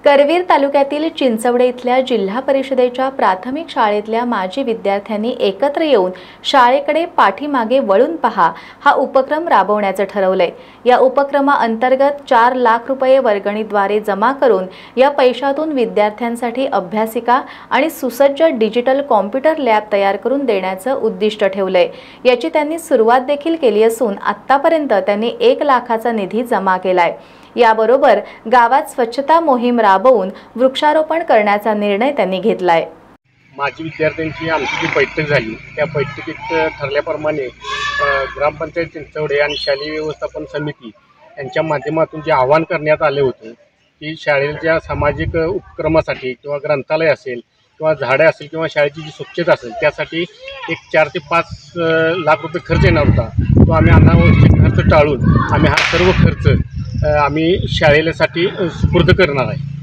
करवीर तालुक्यातील चिंचवडे इथल्या जिल्हा परिषदेच्या प्राथमिक शाळेतल्या माजी विद्यार्थ्यांनी एकत्र येऊन शाळेकडे पाठीमागे वळून पहा हा उपक्रम राबवण्याचं ठरवलंय। या उपक्रमाअंतर्गत 4 लाख रुपये वर्गणीद्वारे जमा करून या पैशातून विद्यार्थ्यांसाठी अभ्यासिका आणि सुसज्ज डिजिटल कॉम्प्युटर लॅब तयार करून देण्याचं उद्दिष्ट ठेवलंय। याची त्यांनी सुरुवात देखील केली असून आतापर्यंत त्यांनी 1 लाखाचा निधी जमा केलाय। याबरोबर गावात स्वच्छता मोहीम राबवून वृक्षारोपण करण्याचा निर्णय त्यांनी घेतलाय। माजी विद्यार्थ्यांची आमची जी बैठक झाली त्या बैठकीत ठरल्याप्रमाणे ग्रामपंचायत चिंचवडे आणि शालेय व्यवस्थापन समिती यांच्या माध्यमातून जे आवाहन करण्यात आले होते की शाळेच्या सामाजिक उपक्रमासाठी किंवा ग्रंथालय असेल किंवा झाडे असेल किंवा शाळेची जी स्वच्छता असेल त्यासाठी एक 4 ते 5 लाख रुपये खर्च येणार होता। तो आम्ही अनावश्यक खर्च टाळून आम्ही हा सर्व खर्च आम्ही शाळेसाठी सुपूर्द करणार आहे।